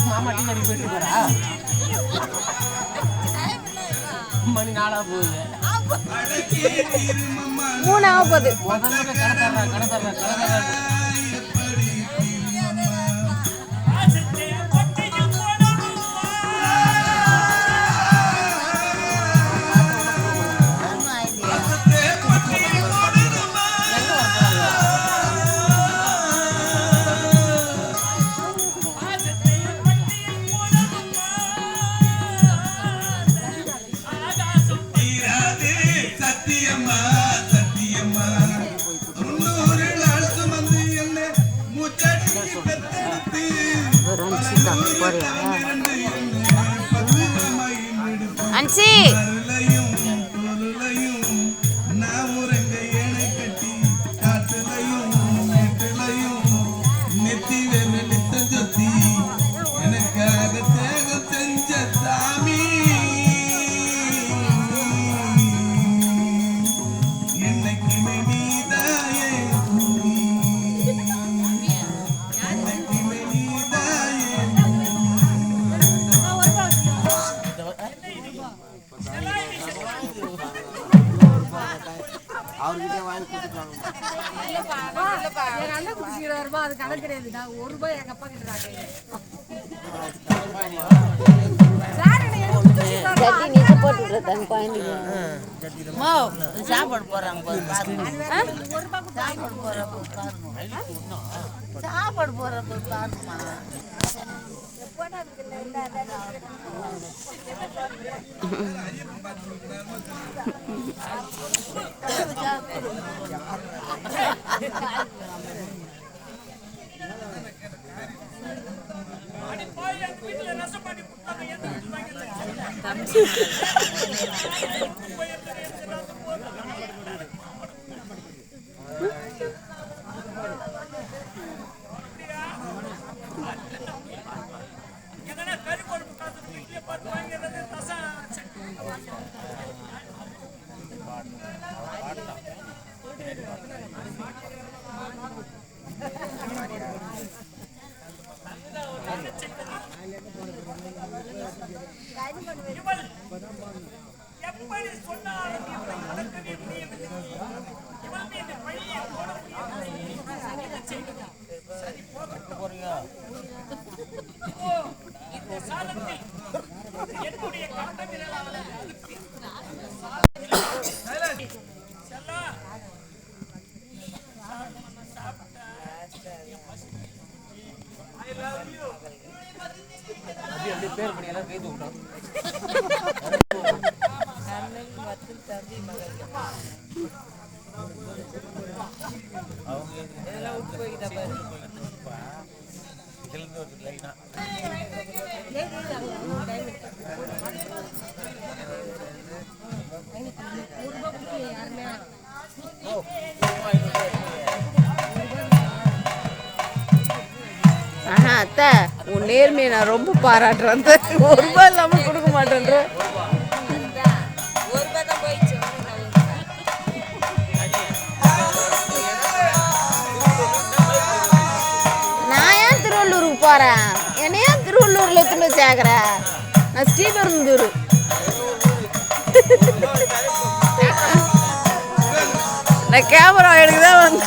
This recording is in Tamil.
மாமா டீ கடி போயிட்டு போறா மணி 4 போகுது 3 ஆக போகுது. கடை அன்சி அவர்கிட்ட வாங்கி கொடுத்துட்டாங்க. எங்க அண்ணன் குடிச்சிருவாருமா, அது கணக்கு கிடையாதுடா. 1 ரூபாய் எங்க அப்பா கிட்ட சாப்பாடு போறாங்க சாப்பாடு போறப்ப பாருமா பேர் படி எல்லாம் கைது விட்டோம். ஆனா அத்தை, உன் நேர்மையை நான் ரொம்ப பாராட்டுறேன். 1 ரூபாய் இல்லாம கொடுக்க மாட்டேன்ற. நான் ஏன் திருவள்ளூருக்கு போறேன்? என்ன ஏன் திருவள்ளூர்ல எத்தனை சேர்க்கிறேன்? நான் ஸ்ரீபெரும்புதூர். நான் கேமரா எடுக்கதான் வந்து